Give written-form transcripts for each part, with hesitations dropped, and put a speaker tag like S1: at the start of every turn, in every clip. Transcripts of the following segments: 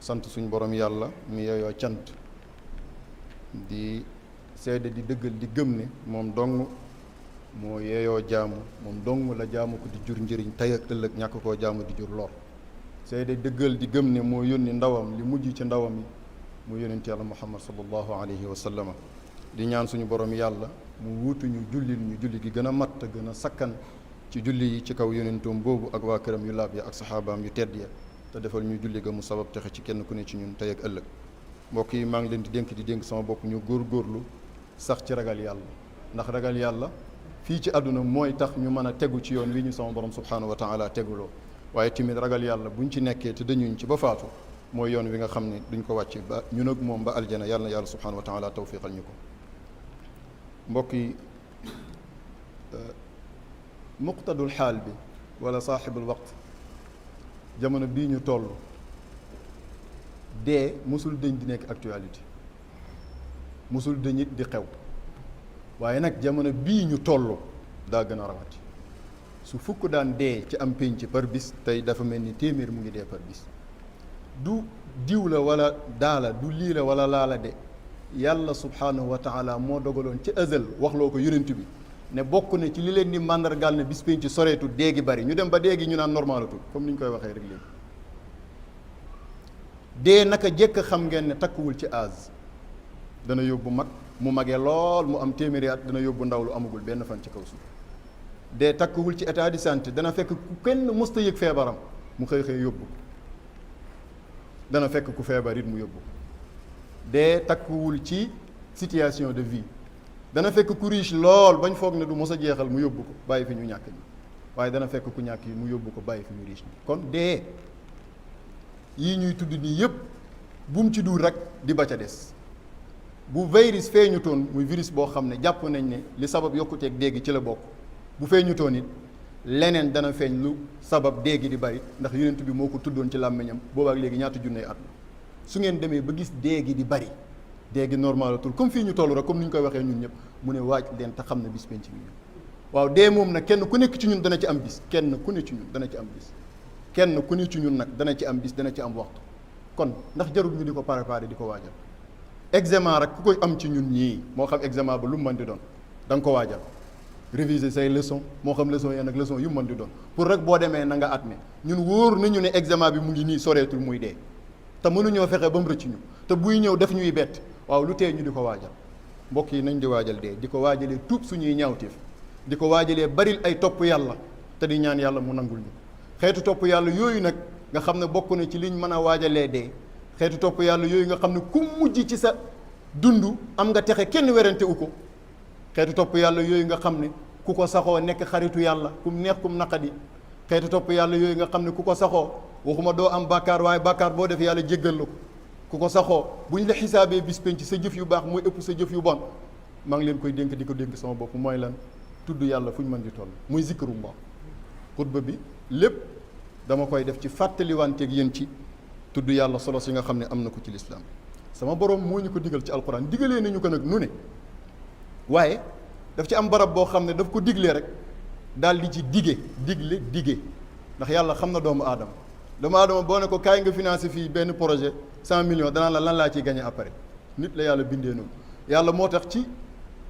S1: sant suñ borom yàlla mi yeyoo cant di seede di dëggal di gëm ne moom dong moo yeyoo jaamu moom dong la jaamu ko di jur njëriñ tey ak ëllëg ñàkk koo jaamu di jur lor seede dëggal di gëm ne moo yónni ndawam li mujj ci ndawam yi mu yónnent yàlla muhammad sallallahu alayhi wa sallama di ñaan suñu borom yàlla mu wuutu ñu jullil ñu julli gi gën a mat te gën a sakkan ci julli yi ci kaw yónnentoom boobu ak waa këram yu laab ya ak saxaabaam yu tedd ya te defal ñu julli ga mu sabab texe ci kenn ku ne ci ñun tey ak ëllëg mbokk yi maa ngi leen di dénk sama bopp ñu góorgóorlu sax ci ragal yàlla ndax ragal yàlla fii ci àdduna mooy tax ñu mën a tegu ci yoon wi ñu sama borom subhaanahu wa taala teguloo waaye tamit ragal yàlla buñ ci nekkee te dañuñ ci ba faatu mooy yoon wi nga xam ne duñ ko wàcc ba ñun ak moom ba aljana yàlla na yàlla subhaanahu wa taala tawfiqal ñu ko mbokk yi muqtadul xaal bi wala saaxibul waqt jamono bii ñu toll dee musul dëñ di nekk actualité musul dëñ it di xew waaye nag jamono bii ñu toll daa gën a rawati su fukk daan dee ci am pénc par bis tey dafa mel ni téeméer mu ngi dee par bis du diw la wala daala du lii la wala laala de yàlla subhaanahu wa taala moo dogaloon ci azal waxloo ko yonent bi ne bokk na ci li leen di màndargaal ne bis pénc soreetu déegi bari ñu dem ba déegi ñu naan normalatul comme ni ñu koy waxee rek léegi dee naka jekk xam ngeen ne takkuwul ci âge dana yóbbu mag mu magee lool mu am téeméeri at dana yóbbu ndaw lu amagul benn fan ci kaw suuf dee takkuwul ci état de santé dana fekk ku kenn mësta yëg feebaram mu xëy xëy yóbbu dana fekk ku feebar it mu yóbbu dee takkuwul ci situation de vie dana fekk ku riche lool bañ foog ne du mos a jeexal mu yóbbu ko bàyyi fi ñu ñàkk ñi waaye dana fekk ku ñàkk yi mu yóbbu ko bàyyi fi ñu riche ñi kon dee yii ñuy tudd nii yëpp bum ci duur rek di ba ca des bu virus feeñutoon muy virus boo xam ne jàpp nañ ne li sabab yokkuteeg dégg ci la bokk bu feeñutoon it leneen dana feeñ lu sabab dégg di bari ndax yonent bi moo ko tuddoon ci làmmiñam boobaak léegi ñaata junney at su ngeen demee ba gis dégg di bari dégg normalatul comme fii ñu toll rek comme ni ñu koy waxee ñun ñëpp mu ne waaj leen te xam ne bis penc bi waaw dee moom nag kenn ku nekk ci ñun dana ci am bis kenn ku ne ci ñun dana ci am bis kenn ku ne ci ñun nag dana ci am bis dana ci am waxtu kon ndax jarul ñu di ko préparer di ko waajal examen rek ku koy am ci ñun ñii moo xam examen ba lu mu mën di doon da nga ko waajal réviser say leçon moo xam leçon yeen ak leçon yu mu mën di doon pour rek boo demee na nga admet ñun wóor nañu ne examen bi mu ngi nii soreetul muy dee te mënuñoo fexe ba mu rëcc ñu te buy ñëw def ñuy bett waaw lu tee ñu di ko waajal mbokk yi nañ di waajal dee di ko waajalee tuub suñuy ñaawteef di ko waajalee baril ay topp yàlla te di ñaan yàlla mu nangul ñu xeetu topp yàlla yooyu nag nga xam ne bokk na ci liñ mën a waajalee dee xeetu topp yàlla yooyu nga xam ne ku mujj ci sa dund am nga texe kenn werante u ko xeetu topp yàlla yooyu nga xam ne ku ko saxoo nekk xaritu yàlla kum neex kum naqadi xeetu topp yàlla yooyu nga xam ne ku ko saxoo waxuma doo am bàkkaar waaye bàkkaar boo def yàlla jéggal la ko ku ko saxoo bu ñu la xisaabee bis penc sa jëf yu baax mooy ëpp sa jëf yu bon maa ngi leen koy dénk di ko dénk sama bopp mooy lan tudd yàlla fu ñu mën di toll muy zikrullah xutba bi lépp dama koy def ci fàttaliwanteeg yéen ci tudd yàlla solo si nga xam ne am na ko ci lislaam sama borom moo ñu ko digal ci alquran digalee nañu ko nag nu ne waaye daf ci am barab boo xam ne daf ko diglee rek daal di ci dige ndax yàlla xam na doomu aadama boo ne ko kaay nga financé fii benn projet 100 millions danaa la lan laa ciy gagné après nit la yàlla bindee noonu yàlla moo tax ci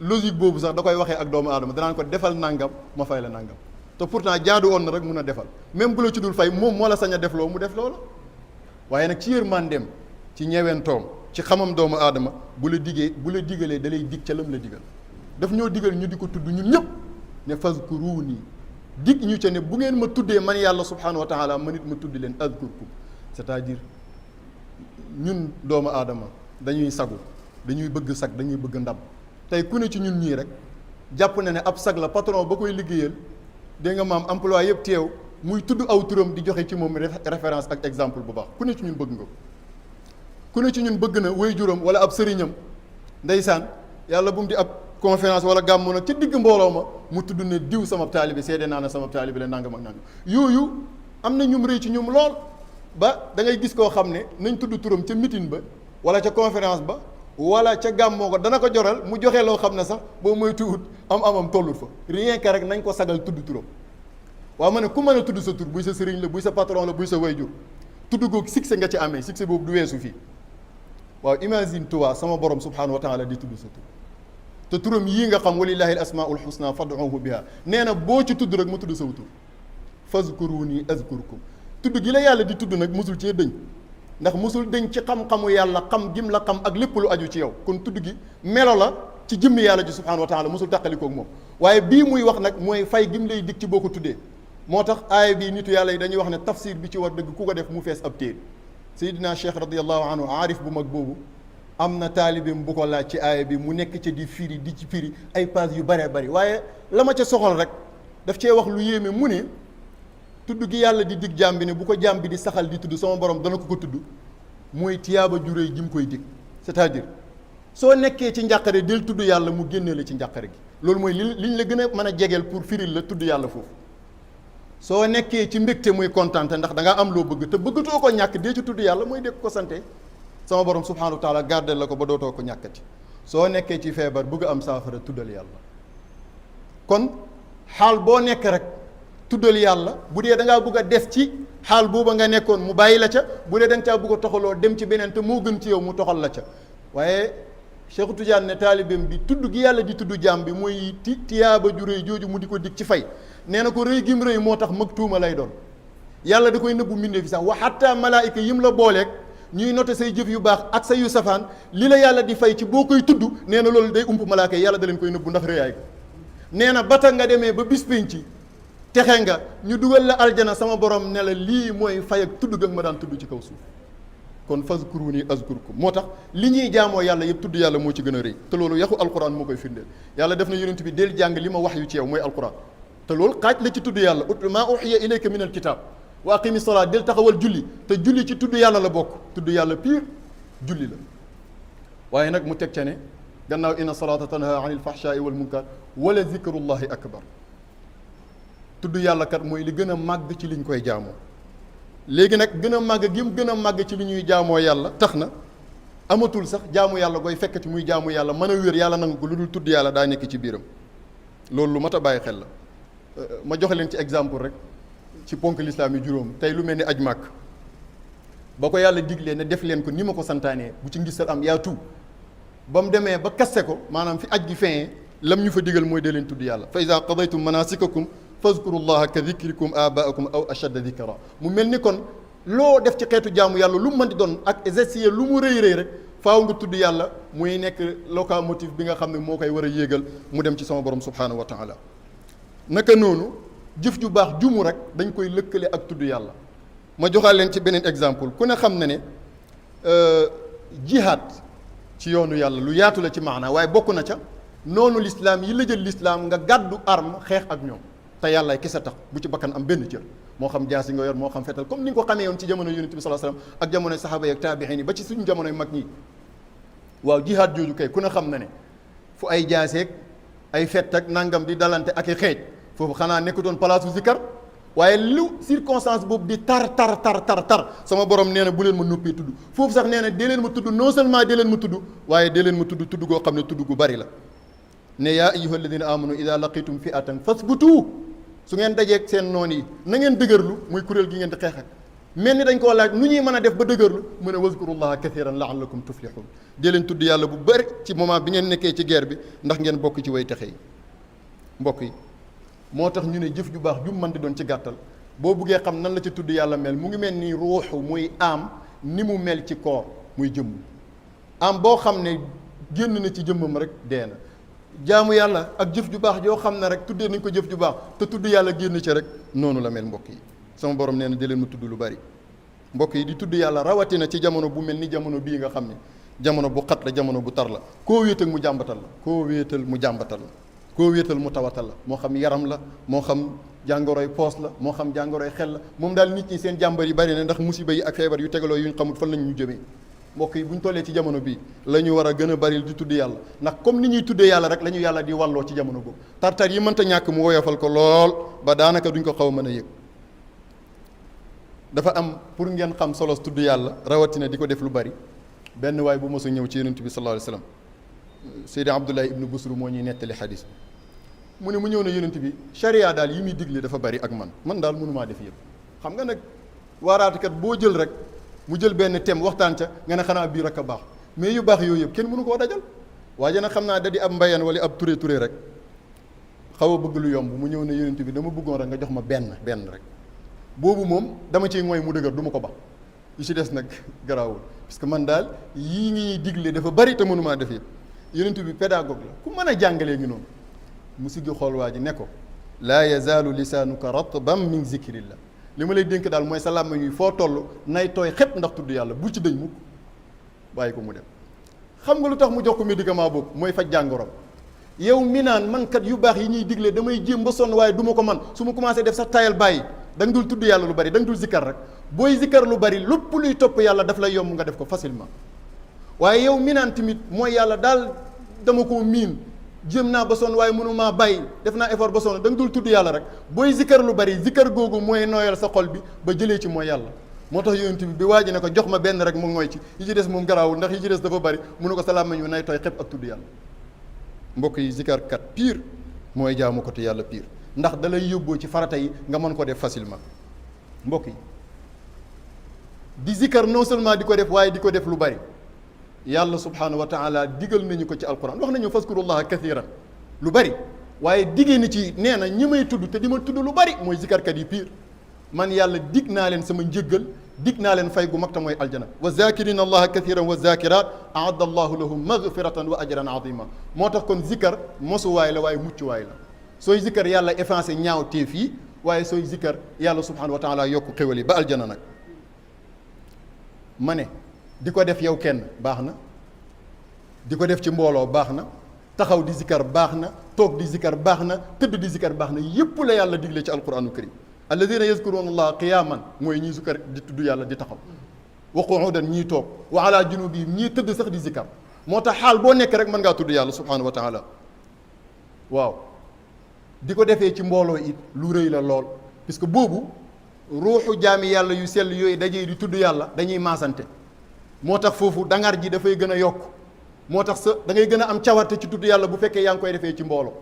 S1: logique boobu sax da koy waxee ak doomu aadama danaan ko defal nangam ma fay la nangam te pourtant jaadu woon na rek mun a defal même bu la ci dul fay moom moo la sañ a def loo mu def loola waaye nag ci yërmandeem ci ñewentoom ci xamam doomu aadama bu la digalee da lay dig ca lam la digal daf ñoo digal ñu di ko tudd ñun ñëpp ne fazkuruni dig ñu ca ne bu ngeen ma tuddee man yàlla subhanahu wa taala man it ma tuddi leen azkurkum c'est-à-dire ñun doomu aadama dañuy sagu dañuy bëgg sag dañuy bëgg ndam tey ku ne ci ñun ñii rek jàpp na ne ab sag la patron ba koy liggéeyal dégg nga maam emploi yëpp teew muy tudd aw turam di joxe ci moom référence ak exemple bu baax ku ne ci ñun bëgg nga ko ku ne ci ñun bëgg na waajuram wala ab sëriñam ndeysaan yàlla bu mu di ab conférence wala gàmmu nag ca digg mbooloo ma mu tudd ne diw sama taalibe seede naa ne sama taalibe la nangam ak nangam yooyu am na ñum rëy ci ñum lool ba da ngay gis koo xam ne nañ tudd turam ca meeting ba wala ca conférence ba wala ca gàmmoo ko dana ko joral mu joxe loo xam ne sax boo mooy tuut amam tollut fa rien que rek nañ ko sagal tudd turam waaw ma ne ku mën a tudd sa tur buy sa sëriñ la buy sa patron la buy sa wayjur tudd googu succès nga ci amee succès boobu du weesu fii waaw imagine toi sama borom subhanahu wa taala di tudd sa tur te turam yii nga xam walillahi al asmaul husna fad'uhu biha nee na boo ci tudd rek mu tudd saw tur fazkuruni azkurkum tudd gi la yàlla di tudd nag musul cee dëñ ndax musul dëñ ci xam-xamu yàlla xam gim la xam ak lépp lu aju ci yow kon tudd gi melo la ci jëmmi yàlla ji subhanahu wa taala musul tàqalikoog moom waaye bii muy wax nag mooy fay gim lay dig ci boo ko tuddee moo tax aaya bii nitu yàlla yi dañuy wax ne tafsir bi ci war dëgg ku ko def mu fees ab téere Seydina Cheikh radiallahu anhu aarif bu mag boobu am na taalibeem bu ko laaj ci aaya bi mu nekk ca di firi di ci firi ay page yu bëree bëri waaye la ma ca soxal rek daf cee wax lu yéeme mu ne tudd gi yàlla di dig jaam bi ne bu ko jaam bi di saxal di tudd sama borom dana ko tudd mooy tiyaaba ju réy ji mu koy dig c'est-à-dire soo nekkee ci njàqare del tudd yàlla mu génnee la ci njàqare gi loolu mooy liñ la gën a mën a jegeel pour firil la tudd yàlla foofu soo nekkee ci mbégte muy kontaan ndax da ngaa am loo bëgg te bëggatoo ko ñàkk dee ci tudd yàlla mooy dégg ko sante sama borom subhanahu wa taala gardel la ko ba dootoo ko ñàkkati soo nekkee ci feebar bëgg am saafara tuddal yàlla kon xaal boo nekk rek tuddal yàlla bu dee da ngaa bëgg a des ci xaal booba nga nekkoon mu bàyyi la ca bu dee da nga caa bëgg a toxaloo dem ci beneen te moo gën ci yow mu toxal la ca waaye Cheikh Tidiane ne taalibeem bi tudd gi yàlla di tudd jaam bi mooy tiyaaba ju rëy jooju mu di ko dig ci fay nee na ko rëy gim rëy moo tax mag tuuma lay doon yàlla da koy nëbbu mbindee fi sax wa hatta malaayika yim la booleeg ñuy noté say jëf yu baax ak say yu safaan li la yàlla di fay ci boo koy tudd nee na loolu day ump malaaka yi yàlla da leen koy nëbbu ndax rëyaay ko nee na bata nga demee ba bis pénc ci texe nga ñu dugal la aljana sama borom ne la lii mooy fay ak tudd ga ma daan tudd ci kaw suuf kon fazkuruni azkurkum moo tax li ñuy jaamoo yàlla yëpp tudd yàlla moo ci gën a rëy te loolu yaxu alquran moo koy firndeel yàlla def na yonent bi del jàng li ma wax yu ci yow mooy alquran te loolu xaaj la ci tudd yàlla utlu maa uxiya ilayka min alkitab wa aqimi salaa del taxawal julli te julli ci tudd yàlla la bokk tudd yàlla pire julli la waaye nag mu teg ca ne gannaaw inna salata tanha anil fahshaai wal munkar wala zikrullahi akbar tudd yàlla kat mooy li gën a màgg ci liñ koy jaamoo léegi nag gën a màgg gi mu gën a màgg ci li ñuy jaamoo yàlla tax na amatul sax jaamu yàlla gooy fekkati muy jaamu yàlla mën a wér yàlla nangu ko lu dul tudd yàlla daa nekk ci biiram loolu lu mat a bàyyi xel la ma joxe leen ci exemple rek ci ponk lislaam yi juróom tey lu mel ni aj màkk ba ko yàlla diglee ne def leen ko ni ma ko santaanee bu ci ngisal am yaa tout ba mu demee ba kaste ko maanaam fi aj gi feeñee lam ñu fa digal mooy dee leen tudd yàlla fa iza qadaytum manasikakum fazkurullaha ka dhikrikum abaakum aw ashadda dhikra mu mel ni kon loo def ci xeetu jaamu yàlla lu mu mën di doon ak exercice lu mu rëy rëy rek faaw nga tudd yàlla muy nekk locomotive bi nga xam ne moo koy war a yéegal mu dem ci sama borom subhanahu wa taala naka noonu jëf ju baax jumu rek dañ koy lëkkale ak tudd yàlla ma joxaal leen ci beneen exemple ku ne xam na ne jihaad ci yoonu yàlla lu yaatu la ci maanaa waaye bokk na ca noonu lislaam yi la jël lislaam nga gàddu arme xeex ak ñoom te yàllaay kese tax bu ci bakkan am benn cër moo xam jaasi nga yor moo xam fetal comme ni nga ko xamee woon ci jamono yonent bi sallallahu alayhi wasallam ak jamonoy saxaaba yi ak taabixiin yi ba ci suñu jamonoy mag ñi waaw jihaad jooju kay ku ne xam na ne fu ay jaaseeg ay fett ak nangam di dalante ak i xeej foofu xanaa nekkutoon palaasu zikar waaye lu circonstance boobu di tar sama borom nee na bu leen ma noppee tudd foofu sax nee na dee leen ma tudd non seulement dee leen ma tudd waaye dee leen ma tudd goo xam ne tudd gu bari la ne yaa ayyuha alladina amanu ida laqitum fi'atan fasbutu su ngeen dajeeg seen noon yi na ngeen dëgërlu muy kuréel gi ngeen di xeex ak mel ni dañ koo laaj nu ñuy mën a def ba dëgërlu mu ne wazkurullaha kathiran la'allakum tuflihun dee leen tudd yàlla bu bëri ci moment bi ngeen nekkee ci guerre bi ndax ngeen bokk ci way texe yi mbokk yi moo tax ñu ne jëf ju baax ju mën di doon ci gàttal boo buggee xam nan la ci tudd yàlla mel mu ngi mel ni ruuxu muy am ni mu mel ci koor muy jëmm am boo xam ne génn na ci jëmmam rek dee na jaamu yàlla ak jëf ju baax yoo xam ne rek tuddee nañ ko jëf ju baax te tudd yàlla génn ci rek noonu la mel mbokk yi sama borom nee na di leen ma tudd lu bari mbokk yi di tudd yàlla rawatina ci jamono bu mel ni jamono bii nga xam ne jamono bu xat la jamono bu tar la koo wéetal mu jàmbatal la koo wéetal mu jàmbatal la koo wéetal mu tawatal la moo xam yaram la moo xam jàngoroy poos la moo xam jàngoroy xel la moom daal nit ñi seen jàmbar yi bari na ndax musiba yi ak feebar yu tegaloo yu ñu xamul fan lañ ñu jëmee mbokk yi bu ñu tollee ci jamono bii la ñu war a gën a bari di tudd yàlla ndax comme ni ñuy tuddee yàlla rek la ñu yàlla di wàlloo ci jamono boobu tartar yi mënta ñàkk mu woyofal ko lool ba daanaka duñ ko xaw a mën a yëg dafa am pour ngeen xam solos tudd yàlla rawatina di ko def lu bari benn waay bu mos a ñëw ci yonent bi sallallahu alayhi wasallam Seydi Abdullah ibnu Busru moo ñuy nettali xadis mu ne mu ñëw na yonent bi charia daal yi muy digle dafa bari ak man daal mënumaa def yëpp xam nga nag waaraatekat boo jël rek mu jël benn thème waxtaan ca nga ne xanaa bii rek a baax mais yu baax yooyu yëpp kenn mënu koo dajal. waaye nag xam naa da di ab mbayeen wala ab turé rek xaw a bëgg lu yomb mu ñëw ne yonent bi dama bëggoon rek nga jox ma benn rek boobu moom dama ciy mooy mu dëgër du ma ko ba yu ci des nag garaawul parce que man daal yii ngi digle dafa bari te mënumaa def yëpp yonent bi pédagogue la ku mën a jàngalee ngi noonu mu siggi xool waa ji ne ko laa yazaalu lisaanuka ratban min zikrillah li ma lay dénk daal mooy sa làmmiñ yi foo toll nay tooy xepp ndax tudd yàlla bu ci dëñ mukk bàyyi ko mu dem. xam nga lu tax mu jox ko médicament boobu mooy faj jàngoroom yow mi naan man kat yu baax yi ñuy digle damay jéem ba sonn waaye du ma ko man su ma commencé def sax tayal bàyyi da nga dul tudd yàlla lu bari da nga dul zikkar rek booy zikkar lu bari lépp luy topp yàlla daf lay yomb nga def ko facilement waaye yow mi naan tamit mooy yàlla daal dama koo miin jéem naa ba sonn waaye mënumaa bàyyi def naa effort ba sonn da nga dul tudd yàlla rek booy zikkar lu bari zikkar googu mooy nooyal sa xol bi ba jëlee ci mooy yàlla moo tax yonent bi waa ji ne ko jox ma benn rek mu ngooy ci yi ci des moom garaawul ndax yi ci des dafa bari mu ne ko salaam yu nay tooy xepp ak tudd yàlla mbokk yi zikarkat pire mooy jaamu ko te yàlla pire ndax da lay yóbboo ci farata yi nga mën ko def facilement mbokk yi di zikar non seulement di ko def waaye di ko def lu bari yàlla subhanahu wa taala digal nañu ko ci alquran wax nañu faskurullaha kathiran lu bari waaye diggée ni ci nee na ñi may tudd te di ma tudd lu bari mooy zikarkat yi pire man yàlla dig naa leen sama njëggal dig naa leen fay gu mag ta mooy aljana wa zakirina allaha kathiran wa zakirat aadda allahu lahum magfiratan wa ajran azima moo tax kon zikkar mosuwaay la waaye muccuwaay la sooy zikkar yàlla effacé ñaaw teef yi waaye sooy zikkar yàlla subhanahu wa taala yokku xéwal yi ba aljana nag ma ne di ko def yow kenn baax na di ko def ci mbooloo baax na taxaw di zikkar baax na toog di zikkar baax na tëdd di zikkar baax na yépp la yàlla digle ci alquranu karim alladina yazkuruna allaha qiyaman mooy ñii zikkar di tudd yàlla di taxaw wa qu'udan ñii toog wa ala junubihim ñii tëdd sax di zikkar moo tax xaal boo nekk rek mën ngaa tudd yàlla subhanahu wa taala waaw di ko defee ci mbooloo it lu rëy la lool puisque boobu ruuxu jaami yàlla yu sell yooyu dajee di tudd yàlla dañuy maasante moo tax foofu dangar ji dafay gën a yokk moo tax sa da ngay gën a am cawarte ci tudd yàlla bu fekkee yaa ngi koy defee ci mbooloo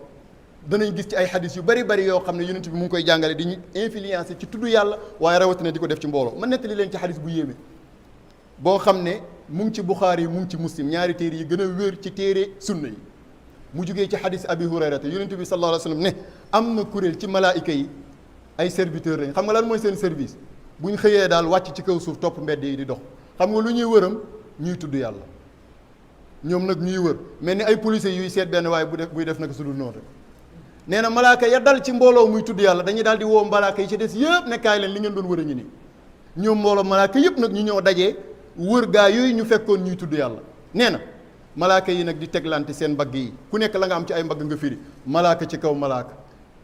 S1: danañ gis ci ay xadis yu bari bari yoo xam ne yonent bi mu ngi koy jàngale di ñu influencé ci tudd yàlla waaye rawatina di ko def ci mbooloo ma nettali leen ci xadis bu yéeme boo xam ne mu ngi ci Buxaari yi mu ngi ci Muslim ñaari téere yi gën a wér ci téere sunna yi mu jugee ci xadis Abi Hurayrata yonent bi sallallahu alayhi wa sallam ne am na kuréel ci malaayika yi ay serviteurs lañ xam nga lan mooy seen service bu ñu xëyee daal wàcc ci kaw suuf topp mbedd yi di dox xam nga lu ñuy wëram ñuy tudd yàlla ñoom nag ñuy wër mel ni ay policiers yuy seet benn waaye buy def naka su dul noonu rek nee na malaaka ya dal ci mbooloo muy tudd yàlla dañuy daal di woo malaaka yi ci des yëpp nekkaay leen li ngeen doon wër a ngi nii ñoom mbooloo malaaka yëpp nag ñu ñëw dajee wër gaa yooyu ñu fekkoon ñuy tudd yàlla nee na malaaka yi nag di teglante seen mbagg yi ku nekk la nga am ci ay mbagg nga firi malaaka ci kaw malaaka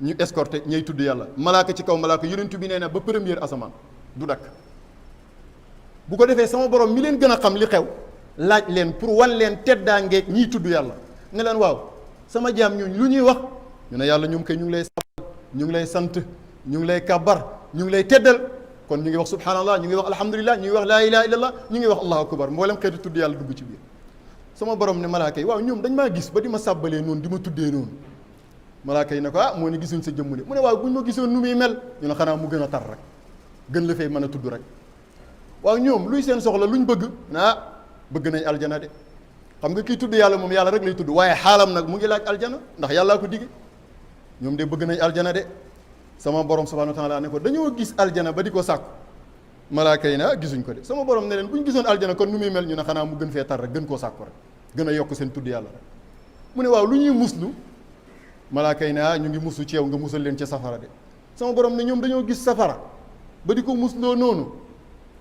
S1: ñu escorté ñay tudd yàlla malaaka ci kaw malaaka yonent bi nee na ba première asamaan du dakk bu ko defee sama borom mi leen gën a xam li xew laaj leen pour wan leen teddaangeeg ñiy tudd yàlla ne leen waaw sama jaam ñooñu lu ñuy wax ñu ne yàlla ñoom kay ñu ngi lay sabal ñu ngi lay sant ñu ngi lay kabar ñu ngi lay teddal kon ñu ngi wax subhanallah ñu ngi wax alhamdulillah ñu ngi wax laa ilaha illallah ñu ngi wax allahu akbar mboolem xeetu tudd yàlla dugg ci biir sama borom ne malaaka yi waaw ñoom dañ maa gis ba di ma sàbbalee noonu di ma tuddee noonu malaaka yi ne ko moo ne gisuñ sa jëmm de mu ne waaw buñ ma gisoon nu muy mel ñu ne xanaa mu gën a tar rek gën la fay mën a tudd rek waaw ñoom luy seen soxla luñ bëgg bëgg nañ aljana de xam nga kii tudd yàlla moom yàlla rek lay tudd waaye xaalam nag mu ngi laaj aljana ndax yàllaa ko digge ñoom de bëgg nañ aljana de sama borom subhanahu wa taala ne ko dañoo gis aljana ba di ko sàkku malaaka yi ne gisuñ ko de sama borom ne leen bu ñu gisoon aljana kon nu muy mel ñu ne xanaa mu gën fee tar rek gën koo sàkku rek gën a yokk seen tudd yàlla rek mu ne waaw lu ñuy muslu malaaka yi ne ñu ngi muslu ci yow nga musal leen ci safara de sama borom ne ñoom dañoo gis safara ba di ko musloo noonu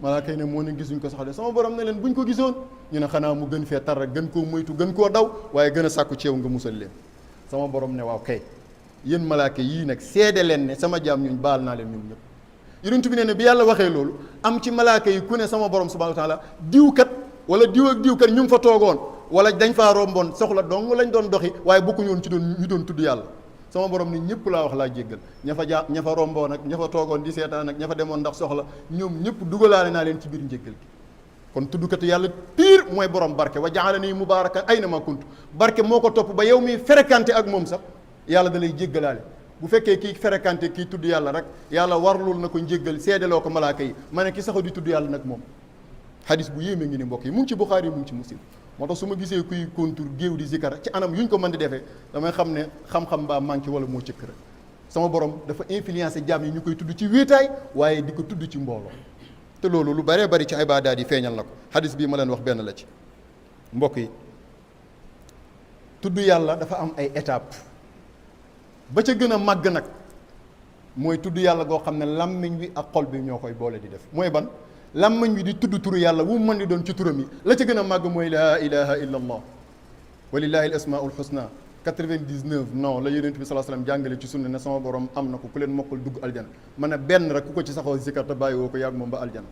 S1: malaaka yi ne moo ne gisuñ ko sax de sama borom ne leen buñ ko gisoon ñu ne xanaa mu gën fee tar rek gën koo moytu gën koo daw waaye gën a sàkku ci yow nga musal leen sama borom ne waaw kay yéen malaaka yii nag seede leen ne sama jaam ñuñ baal naa leen ñoom ñëpp yonent bi ne bi yàlla waxee loolu am ci malaaka yi ku ne sama borom subhanahu wa taala diwkat wala diw ak diwkat ñu ngi fa toogoon wala dañ faa romboon soxla dong lañ doon doxi waaye bokkuñu woon ci ñu doon tudd yàlla sama borom ni ñëpp laa wax laa jéggal ña fa romboon ak ña fa toogoon di seetaan ak ña fa demoon ndax soxla ñoom ñëpp dugalaale naa leen ci biir njéggal gi kon tuddkatu yàlla pire mooy borom barke wa ja'alani mubaarakan ayna ma kuntu barke moo ko topp ba yow mi fréquenté ak moom sax yàlla da lay jéggalaale bu fekkee kii fréquenté kii tudd yàlla rek yàlla warlul na ko njéggal seedaloo ko malaaka yi ma ne ki saxo di tudd yàlla nag moom xadis bu yéeme ngi ni mbokk yi mu ngi ci Buxaari mu ngi ci Muslim moo tax su ma gisee kuy contour géew di zikar ci anam yuñ ko mën di defee damay xam ne xam-xam baa manqué wala moo cëkk rek sama borom dafa influencé jaam yi ñu koy tudd ci wéetaay waaye di ko tudd ci mbooloo te loolu lu bëree bëri ci ibaadaat yi feeñal na ko xadis bii ma leen wax benn la ci mbokk yi tudd yàlla dafa am ay étape ba ca gën a màgg nag mooy tudd yàlla goo xam ne làmmiñ wi ak xol bi ñoo koy boole di def mooy ban làmmiñ wi di tudd turu yàlla wu mën di doon ci turam yi la ca gën a màgg mooy laa ilaha illa allah walillahi al asmaul husna 99 non la yonent bi sallallahu alayhi wasallam jàngale ci sunna ne sama borom am na ko ku leen mokkal dugg aljana man ne benn rek ku ko ci saxoo zikar te bàyyi woo ko yàgg moom ba aljana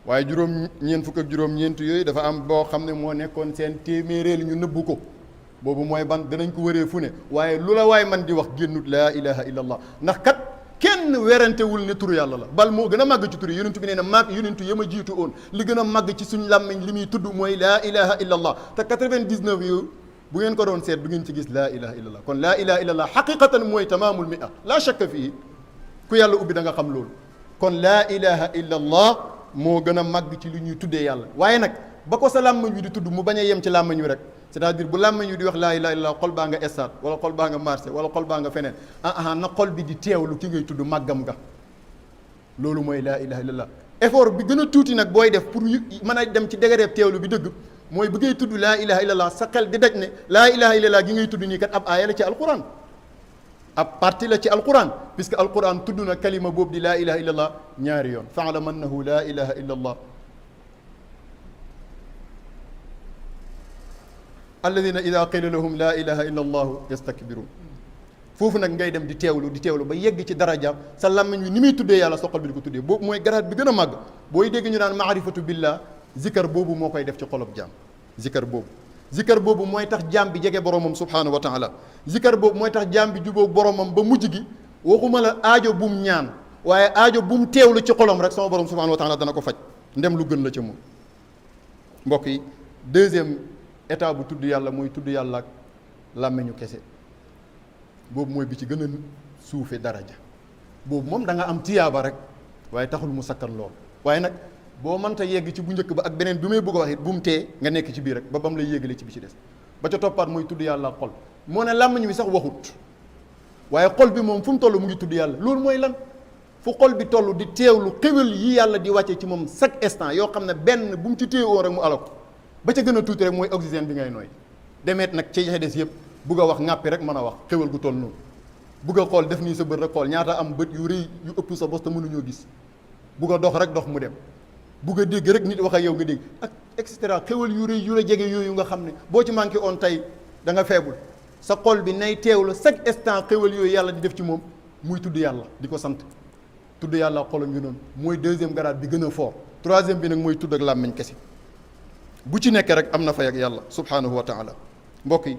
S1: waaye juróom-ñeent fukk ak juróom-ñeent yooyu dafa am boo xam ne moo nekkoon seen téeméeréel ñu nëbbu ko boobu mooy ban danañ ko wëree fu ne waaye lu la waay man di wax génnut laa ilaha illa allah ndax kat kenn werantewul ne turu yàlla la bal moo gën a màgg ci turu yonent bi nee na maag yonent ya ma jiitu woon li gën a màgg ci suñ làmmiñ li muy tudd mooy laa ilaha illa allah te 99 yooyu bu ngeen ko doon seet du ngeen ci gis laa ilaha illa allah kon laa ilaha illa allah xaqiqatan mooy tamaamul mia laa shakka fii ku yàlla ubbi da nga xam loolu kon laa ilaha illa allah moo gën a màgg ci li ñuy tuddee yàlla waaye nag ba ko sa làmmiñ wi di tudd mu bañ a yem ci làmmiñ wi rek c'est-à-dire bu làmmiñ wi di wax laa ilaha illa allah xol baa nga stade wala xol baa nga marché wala xol baa nga feneen na xol bi di teewlu ki ngay tudd màggam nga loolu mooy laa ilaha illa allah effort bi gën a tuuti nag booy def pour mën a dem ci degré teewlu bi dëgg mooy bi ngay tudd laa ilaha illa allah sa xel di daj ne laa ilaha illa allah gi ngay tudd nii kat ab aaya la ci alquran ab partie la ci alquran puisque alquran tudd na kalima boobu di laa ilaha illa allah ñaari yoon fa'lam annahu laa ilaha illa allah alladina ida qila lahum laa ilaha illa allahu yastakbirun foofu nag ngay dem di teewlu ba yegg ci daraja sa làmmiñ wi ni muy tuddee yàlla soxal bi di ko tuddee boobu mooy garaat bi gën a màgg booy dégg ñu naan maarifatu billah zikar boobu moo koy def ci xolob jaam zikar boobu mooy tax jaam bi jege boromam subhanahu wa taala zikar boobu mooy tax jaam bi jubóog boromam ba mujj gi waxuma la aajo bum ñaan waaye aajo bum teewlu ci xolom rek sama borom subhanahu wa taala dana ko faj ndem lu gën la ca moom mbokk yi deuxième état bu tudd yàlla mooy tudd yàlla ak làmmiñu kese boobu mooy bi ci gën a suufe daraja boobu moom da nga am tiyaaba rek waaye taxul mu sakkan lool waaye nag boo mënta yegg ci bu njëkk ba ak beneen bi may bëgg a wax it bu mu tee nga nekk ci biir rek ba bam lay yéegale ci bi ci des ba ca toppaat mooy tudd yàlla ak xol moo ne làmmiñ wi sax waxut waaye xol bi moom fu mu toll mu ngi tudd yàlla loolu mooy lan fu xol bi toll di teewlu xéwal yi yàlla di wàcce ci moom chaque instant yoo xam ne benn bu mu ci téewoon rek mu ala ko ba ca gën a tuuti rek mooy oxygène bi ngay nooy demeet nag ci des yëpp bugg a wax ŋàppi rek mën a wax xéwal gu toll noonu bugg a xool def nii sa bët rek xool ñaata am bët yu rëy yu ëpp sa bos te mënuñoo gis bugg a dox rek dox mu dem bugg a dégg rek nit wax ak yow nga dégg ak et cetera xéwal yu rëy yu la jege yooyu nga xam ne boo ci manqué on tey da nga feebul sa xol bi nay teewlu chaque instant xéwal yooyu yàlla di def ci moom muy tudd yàlla di ko sant tudd yàlla xolam ngi noonu mooy deuxième grade bi gën a fort troisième bi nag mooy tudd ak làmmiñ kese bu ci nekk rek am na fay ak yàlla subhanahu wa taala mbokk yi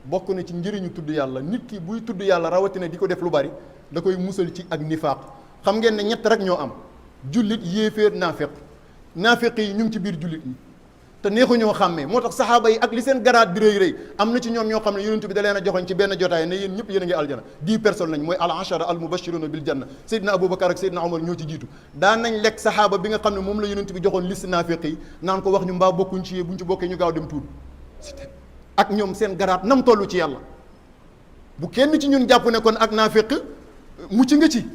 S1: bokk na ci njëriñu tudd yàlla nit ki buy tudd yàlla rawatina di ko def lu bari da koy musal ci ak nifaaq xam ngeen ne ñett rek ñoo am jullit yéeféer naafeq yi ñu ngi ci biir jullit yi te neexu ñoo xàmmee moo tax saxaaba yi ak li seen garaat bi rëy am na ci ñoom ñoo xam ne yonent bi da leen a joxoñ ci benn jotaay ne yéen ñëpp yéen a ngi aljana 10 personnes lañ mooy al ashara al mubashiruna bil janna Seydina Aboubacar ak Seydina Omar ñoo ci jiitu daan nañ lekk saxaaba bi nga xam ne moom la yonent bi joxoon liste naafeq yi naan ko wax ñu mbaa bokkuñ ci yee bu ñu ci bokkee ñu gaaw dem tuub ak ñoom seen garaat nam toll ci yàlla bu kenn ci ñun jàpp ne kon ak naafeq mucc nga ci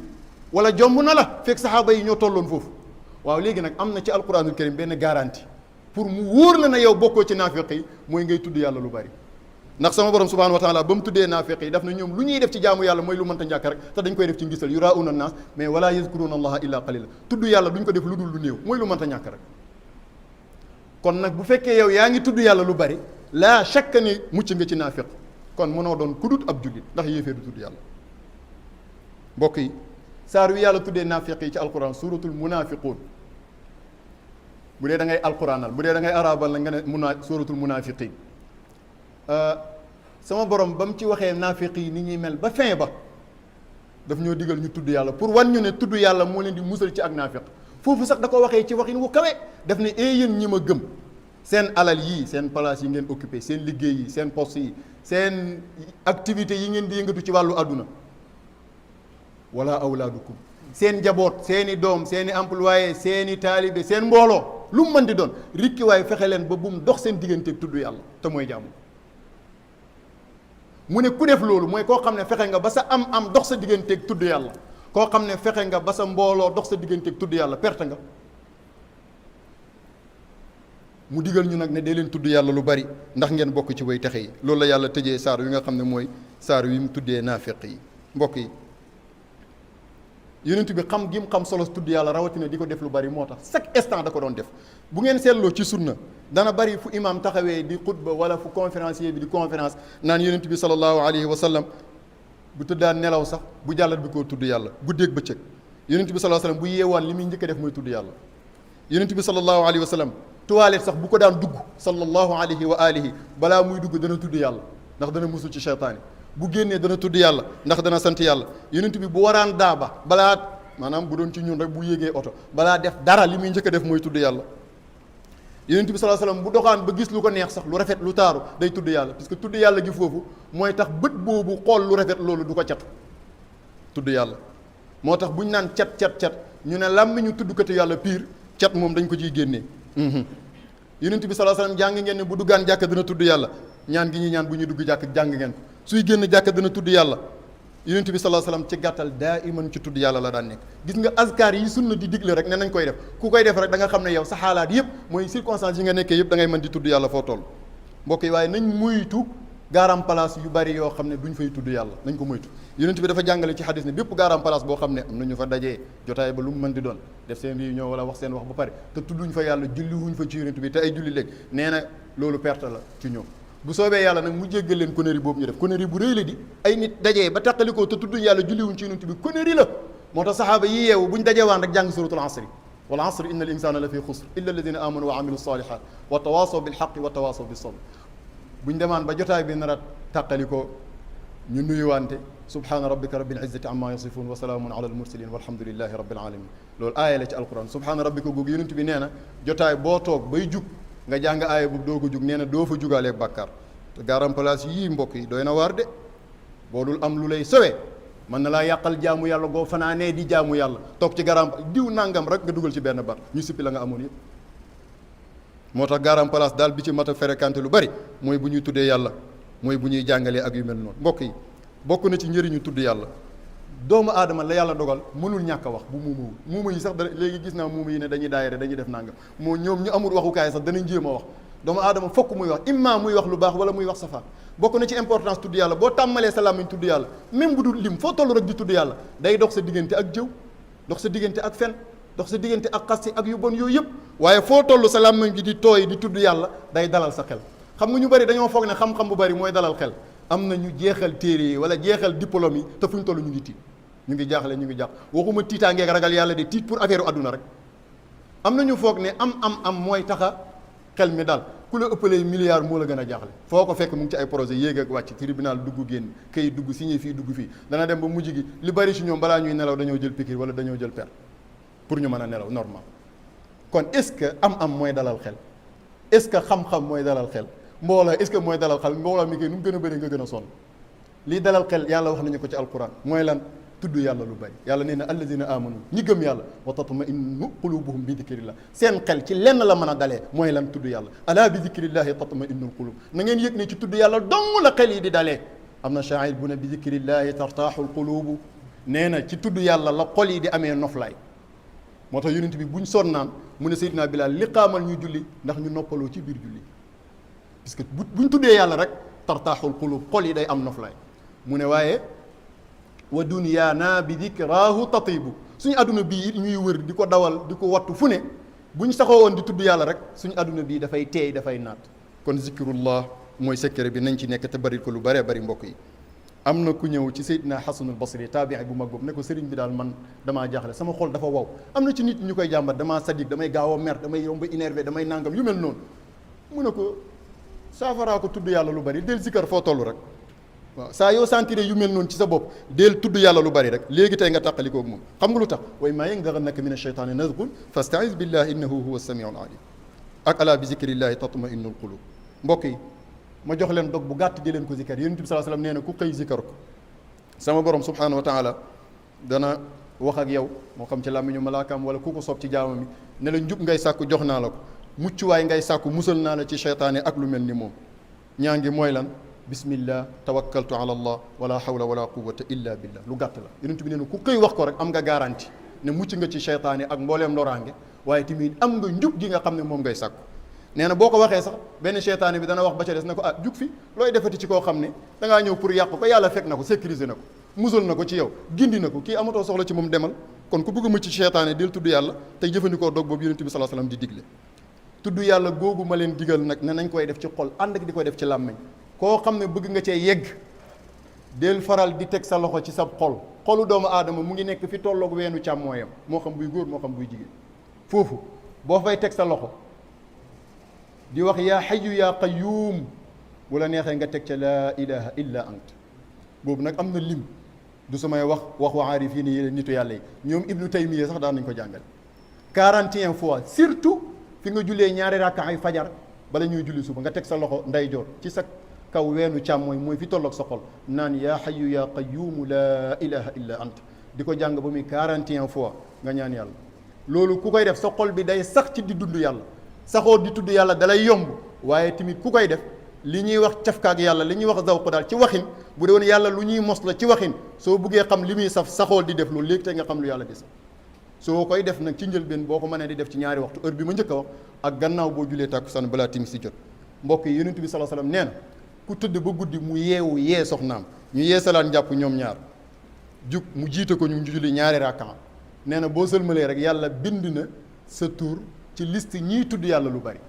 S1: wala jomb na la fekk saxaaba yi ñoo tolloon foofu waaw léegi nag am na ci alquranul karim benn garantie pour mu wóor la na yow bokkoo ci naafeq yi mooy ngay tudd yàlla lu bari ndax sama borom subhanahu wa taala ba mu tuddee naafeq yi daf na ñoom lu ñuy def ci jaamu yàlla mooy lu mënta njàkk rek te dañ koy def ci ngisal yurauna naas mais wala yazkuruna allaha illa qalila tudd yàlla duñ ko def lu dul lu néew mooy lu mënta ñàkk rek kon nag bu fekkee yow yaa ngi tudd yàlla lu bari laa shakka ni mucc nga ci naafeq kon mënoo doon kudut ab jullit ndax yéefee du tudd yàlla mbokk yi saar wi yàlla tuddee naafeq yi ci alquran suratul munafiqun bu dee da ngay alquranal bu dee da ngay arabal la nga ne suratul munafiqin sama borom ba mu ci waxee naafiq yi ni ñuy mel ba fin ba daf ñoo digal ñu tudd yàlla pour wan ñu ne tudd yàlla moo leen di musal ci ak naafiq foofu sax da ko waxee ci waxin wu kawe daf ne yéen ñi ma gëm seen alal yii seen place yi ngeen occupé seen liggéey yi seen poste yi seen activité yi ngeen di yëngatu ci wàllu àdduna wala awlaadukum seen njaboot seeni doom seeni employé seeni taalibe seen mbooloo lu mu mën di doon rikki waaye fexe leen ba bum dox seen digganteeg tudd yàlla te mooy jàmm. mu ne ku def loolu mooy koo xam ne fexe nga ba sa am dox sa digganteeg tudd yàlla koo xam ne fexe nga ba sa mbooloo dox sa digganteeg tudd yàlla perte nga. mu digal ñu nag ne dee leen tudd yàlla lu bari ndax ngeen bokk ci way texe yi loolu la yàlla tëjee saar wi nga xam ne mooy saar wi mu tuddee naafeq yi. mbokk yi yonent bi xam gi mu xam solo tudd yàlla rawatina di ko def lu bari moo tax chaque instant da ko doon def bu ngeen seetloo ci sunna dana bari fu imam taxawee di xutba wala fu conférencier bi di conférence naan yonent bi sallallahu alayhi wa sallam bu tëddaan nelaw sax bu jàllat bi koo tudd yàlla guddeeg bëccëg yonent bi sallallahu alayhi wa sallam bu yeewaan li muy njëkk a def mooy tudd yàlla yonent bi sallallahu alayhi wa sallam toilette sax bu ko daan dugg sallallahu alayhi wa alihi balaa muy dugg dana tudd yàlla ndax dana musul ci seytaane bu génnee dana tudd yàlla ndax dana sant yàlla yonent bi bu waraan daaba balaa maanaam bu doon ci ñun rek bu yéegee oto balaa def dara li muy njëkk a def mooy tudd yàlla yonent bi sallallahu alayhi wasallam bu doxaan ba gis lu ko neex sax lu rafet lu taaru day tudd yàlla parce que tudd yàlla gi foofu mooy tax bët boobu xool lu rafet loolu du ko cat tudd yàlla moo tax bu ñu naan cat ñu ne làmmiñu tuddkatu yàlla pire cat moom dañ ko ciy génnee yonent bi sallallahu alayhi wasallam jàng ngeen ne bu duggaan jàkk dana tudd yàlla ñaan gi ñuy ñaan bu ñuy dugg jàkk jàng ngeen ko suy génn jàkk dana tudd yàlla yonent bi sallallahu alayhi wasallam ci gàttal daa iman ci tudd yàlla la daan nekk gis nga azkar yi sunna di digle rek ne nañ koy def ku koy def rek da nga xam ne yow sa xaalaat yëpp mooy circonstances yi nga nekkee yëpp da ngay mën di tudd yàlla foo toll mbokk yi waaye nañ moytu gaaram place yu bari yoo xam ne duñ fay tudd yàlla nañ ko moytu yonent bi dafa jàngale ci xadis ne bépp gaaram place boo xam ne am na ñu fa dajee jotaay ba lu mu mën di doon def seen réunion wala wax seen wax ba pare te tudduñ fa yàlla julli wuñ fa ci yonent bi te ay julli léegi nee na loolu perte la ci ñoom bu soobee yàlla nag mu jéggal leen connerie boobu ñu def connerie bu rëy la di ay nit dajee ba tàqalikoo te tudduñ yàlla julli wuñ ci yonent bi connerie la moo tax saxaaba yi yeewu buñ dajewaan rek jàng suratul asri wal asri inna al insana la fi xusr illa alladina amanu wa amilu salihat wa tawasaw bil haqqi wa tawasaw bis sabr buñ demaan ba jotaay bi nar a tàqalikoo ñu nuyuwante subhaana rabbika rabbil izzati amma yasifun wa salaamun ala al mursalin walhamdulillahi rabbil alamin loolu aaya la ci alquran subhaana rabbika googu yonent bi nee na jotaay boo toog bay jug nga jàng aaya bu doo ko jug nee na doo fa jugalee bàkkaar te gaaram place yii mbokk yi doy na waar de boo dul am lu lay sowee mën na laa yàqal jaamu yàlla goo fanaanee di jaamu yàlla toog ci gaaram diw nangam rek nga dugal ci benn bar ñu sippi la nga amoon yëpp moo tax gaaram place daal bi ci mat a fréquenté lu bari mooy bu ñuy tuddee yàlla mooy bu ñuy jàngalee ak yu mel noonu mbokk yi bokk na ci njëriñu tudd yàlla doomu aadama la yàlla dogal mënul ñàkk a wax bu muuma yi sax da léegi gis naa muuma yi ne dañuy daayere dañuy def nangam moo ñoom ñu amul waxukaay sax danañ jéem a wax doomu aadama fokk muy wax imma muy wax lu baax wala muy wax safaan bokk na ci importance tudd yàlla boo tàmmalee sa làmmiñ tudd yàlla même bu dul lim foo toll rek di tudd yàlla day dox sa diggante ak jëw dox sa diggante ak fen dox sa diggante ak xasti ak yu bon yooyu yëpp waaye foo toll sa làmmiñ bi di tooy di tudd yàlla day dalal sa xel xam nga ñu bari dañoo foog ne xam-xam bu bari mooy dalal xel am na ñu jeexal téere yi wala jeexal diplôme yi te fu ñu toll ñu ngi tiit ñu ngi jaaxle ñu ngi jaax waxuma tiitaangeeg ragal yàlla de tiit pour affaire u àdduna rek am na ñu foog ne am mooy taxa xel mi daal ku la ëppalee milliard moo la gën a jaaxle foo ko fekk mu ngi ci ay projet yéeg ak wàcc tribunal dugg génn këyit dugg signé fii dugg fii dana dem ba mujj gi li bari ci ñoom balaa ñuy nelaw dañoo jël piqûre wala dañoo jël per pour ñu mën a nelaw normal kon est-ce que am mooy dalal xel est-ce que xam-xam mooy dalal xel mbooloo est-ce que mooy dalal xel mbooloo mi kay nu mu gën a bëri nga gën a sonn lii dalal xel yàlla wax nañu ko ci alquran mooy lan tudd yàlla lu bari yàlla nee na alladina amanu ñi gëm yàlla wa tatmainnu qulubuhum bi dikrillah seen xel ci lenn la mën a dalee mooy lan tudd yàlla ala bi dikrillahi tatmainnu qulub na ngeen yëg ne ci tudd yàlla dong la xel yi di dalee am na shaa'ir bu ne bi dikrillahi tartaaxu lqulubu nee na ci tudd yàlla la xol yi di amee noflaay moo tax yonent bi buñ sonnaan mu ne Seydina Bilaal li qaamal ñu julli ndax ñu noppaloo ci biir julli parce que buñ tuddee yàlla rek tartaaxul qulub xol yi day am noflaay mu ne waaye wa dunyaana bi dikraahu tatibu suñu adduna bii it ñuy wër di ko dawal di ko wattu fu ne bu ñu saxoo woon di tudd yàlla rek suñu adduna bii dafay teey dafay naat kon zikrullah mooy secret bi nañ ci nekk te bari ko lu bëree bari mbokk yi am na ku ñëw ci Seydina Hasanul Basri taabii bu mag boobu ne ko sëriñ bi daal man damaa jaaxle sama xol dafa wow am na ci nit ñu koy jàmbat damaa sadik damay gaaw a mer damay yomb énervé damay nangam yu mel noonu mu ne ko saafaraa ko tudd yàlla lu bari del zikar foo toll rek waaw saa yoo sentiré yu mel noonu ci sa bopp del tudd yàlla lu bari rek léegi tey nga tàqalikoo ak moom xam nga lu tax way maa yanzaghannaka mina shaytaani nazghun fasta'iz billahi innahu huwa samiul alim ak ala bi zikrillahi tatma'innul qulub mbokk yi ma jox leen dog bu gàtt di leen ko zikar yonent bi sallallahu alayhi wasallam nee na ku xëy zikar ko sama borom subhanahu wa taala dana wax ak yow moo xam ci làmmiñu malaakaam wala ku ko soob ci jaamam mi ne la njub ngay sàkku jox naa la ko, muccuwaay ngay sàkku musal naa la ci seytaane ak lu mel ni moom. ñaa ngi mooy lan? bismillah tawakkaltu ala allah wala hawla wala quwwata illa billah. lu gàtt la yonent bi nee na ku koy wax ko rek am nga garanti ne mucc nga ci seytaane ak mbooleem loraange, waaye tamit am nga njub gi nga xam ne moom ngay sàkku. nee na boo ko waxee sax benn seytaane bi dana wax ba ca des ne ko ah jug fi looy defati ci koo xam ne dangaa ñëw pour yàq ko, yàlla fekk na ko sécuriser na ko musal na ko ci yow gindi na ko, kii amatoo soxla ci moom demal. kon ku bëgg a mucc ci seytaane del tudd yàlla tey jëfandikoo dog boobu yonent bi sallallahu alayhi wasallam di digle. tudd yàlla googu ma leen digal nag ne nañ koy def ci xol ànd ak di koy def ci làmmiñ. koo xam ne bëgg nga cee yegg del faral di teg sa loxo ci sa xol. xolu doomu aadama mu ngi nekk fi tolloog weenu càmmooyam, moo xam buy góor moo xam buy jigéen. foofu boo fay teg sa loxo di wax yaa hayyu yaa qayyuum, bu la neexee nga teg ca laa ilaha illa ant. boobu nag am na lim, du samay waxu aarifiin yi nitu yàlla yi, ñoom Ibnu Taymiya sax daan nañ ko jàngal 41 fois. surtout fi nga jullee ñaari rakkaay fajar bala ñuy julli suba nga teg sa loxo ndeyjoor ci sa kaw weenu càmmooñ mooy fi tolloog sa xol naan yaa hayyu yaa qayyuum laa ilaha illa ant, di ko jàng ba muy 41 fois nga ñaan yàlla. loolu ku koy def sa xol bi day sax ci di dund yàlla, saxoo di tudd yàlla dalay yomb. waaye tamit ku koy def li ñuy wax cafkaak yàlla, li ñuy wax zawq daal ci waxin, bu doon yàlla lu ñuy mos la ci waxin, soo buggee xam li muy saf saxool di def loolu léegi te nga xam lu yàlla di saf. soo koy def nag ci njëlbeen boo ko mënee di def ci ñaari waxtu, heure bi ma njëkk a wax ak gannaaw boo julee tàkkusaan balaa timis si jot. mbokk yi yonent bi sallallahu alayhi wasallam nee na ku tëdd ba guddi mu yeewu yee soxnaam, ñu yee salaan njàpp ñoom ñaar, jug mu jiite ko ñu julli ñaari rakka, nee na boo sëlmalee rek yàlla bind na sa tur ci liste ñiy tudd yàlla lu bari.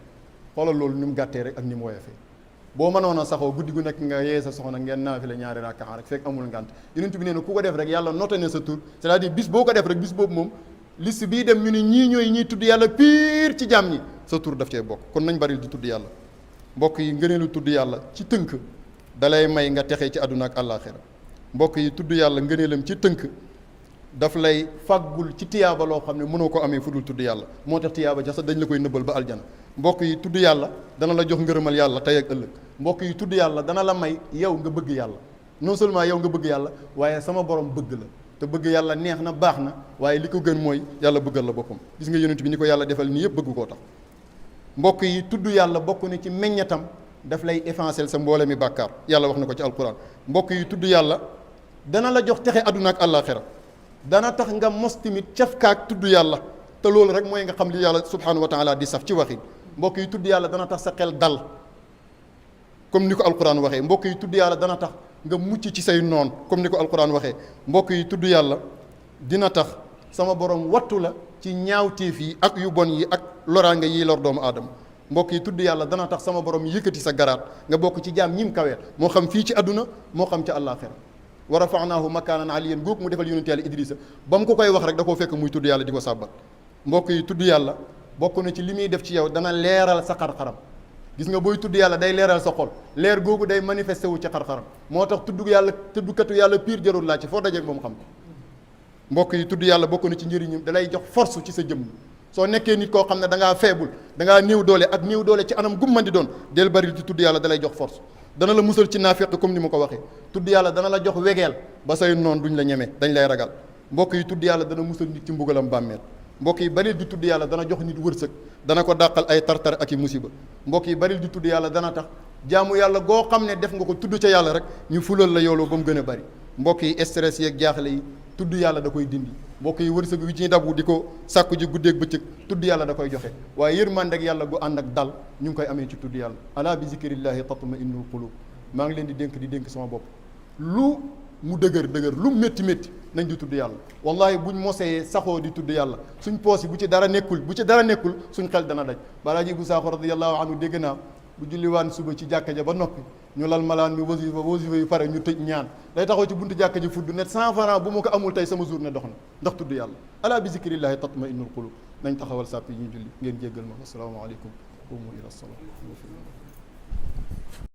S1: xoolal loolu ni mu gàttee rek ak ni mu woyofee. boo mënoon a saxoo guddi gu nekk nga yee sa soxna ngeen naafila ñaari rakka rek fekk amul ngànt, yonent bi nee na ku ko def rek yàlla noté na sa tur, c'est-à-dire bis boo ko def rek bis boobu moom liste bii dem ñu ne ñii ñooy ñiy tudd yàlla pire ci jaam ñi, sa tur daf cee bokk. kon nañ bari di tudd yàlla. mbokk yi ngëneelu tudd yàlla ci tënk dalay may nga texee ci àdduna ak àllaaxira. mbokk yi tudd yàlla ngëneelam ci tënk daf lay fàggul ci tiyaaba loo xam ne mënoo ko amee fu dul tudd yàlla, moo tax tiyaaba ja sax dañ la koy nëbbal ba aljana. mbokk yi tudd yàlla dana la jox ngërëmal yàlla tey ak ëllëg. mbokk yi tudd yàlla dana la may yow nga bëgg yàlla, non seulement yow nga bëgg yàlla waaye sama borom bëgg la. te bëgg yàlla neex na baax na, waaye li ko gën mooy yàlla bëggal la boppam. gis nga yonent bi ni ko yàlla defal nii yëpp bëgg koo tax. mbokk yi tudd yàlla bokk na ci meññatam daf lay effacer sa mboole mi bàkkaar, yàlla wax na ko ci alquran. mbokk yi tudd yàlla dana la jox texe àdduna ak àllaaxira, dana tax nga mos tamit cafkaak tudd yàlla, te loolu rek mooy nga xam li yàlla subhanahu wa taala di saf ci waxi. mbokk yi tudd yàlla dana tax sa xel dal comme ni ko alquran waxee. mbokk yi tudd yàlla dana tax nga mucc ci say noon comme ni ko alquran waxee. mbokk yi tudd yàlla dina tax sama borom wattu la ci ñaawteef yi ak yu bon yi ak loraange yi lor doomu aadama. mbokk yi tudd yàlla dana tax sama borom yëkkati sa garaat nga bokk ci jaam ñim kawee, moo xam fii ci àdduna moo xam ci àllaaxira. wa rafa'naahu makaanan aliyyan googu mu defal yonent yàlla Idrissa ba mu ko koy wax rek da koo fekk muy tudd yàlla di ko sàbbat. mbokk yi tudd yàlla bokk na ci li muy def ci yow, dana leeral sa xar-xaram. gis nga booy tudd yàlla day leeral sa xol, leer googu day manifesté wu ci xar-xaram. moo tax tudd yàlla tuddkatu yàlla pire jarul laaj ci foo dajeeg moom xam ko. mbokk yi tudd yàlla bokk na ci njëriñam, dalay jox force ci sa jëmm. soo nekkee nit koo xam ne da ngaa faible, da ngaa néew doole, ak néew doole ci anam gum man di doon, del bari ci tudd yàlla dalay jox force. dana la musal ci naafeq comme ni ma ko waxee. tudd yàlla dana la jox wegeel ba say noon duñ la ñeme, dañ lay ragal. mbokk yi tudd yàlla dana musal nit ci mbugalam bàmmeel. mbokk yi baril di tudd yàlla dana jox nit wërsëg, dana ko dàqal ay tartar ak i musiba. mbokk yi baril di tudd yàlla dana tax jaamu yàlla goo xam ne def nga ko tudd ca yàlla rek ñu fulal la yooloo ba mu gën a bari. mbokk yi stress yeeg jaaxle yi tudd yàlla da koy dindi. mbokk yi wërsëg wi ci dabu di ko sàkku ji guddeeg bëccëg tudd yàlla da koy joxe, waaye yërmande ak yàlla gu ànd ak dal ñu ngi koy amee ci tudd yàlla. ala bi zikrillahi tatma'innul qulub. maa ngi leen di dénk sama bopp, lu mu dëgër lu métti nañ di tudd yàlla. wallahi buñ mosee saxoo di tudd yàlla suñ poos yi bu ci dara nekkul suñ xel dana daj. Balaaji bu Saaxo radiyallahu anhu dégg naa bu julliwaan suba ci jàkka ja ba noppi ñu lal malaan mi wasifa yu pare ñu tëj ñaan, day taxaw ci buntu jàkka ji fudd ne 100 francs bu ma ko amul tey sama journée dox na ndax tudd yàlla. ala bi zikrillahi tatma'innul qulub. nañ taxawal sàpp yi ñuy julli ngeen jéggal ma. asalaamaaleykum. qumu ila salaat.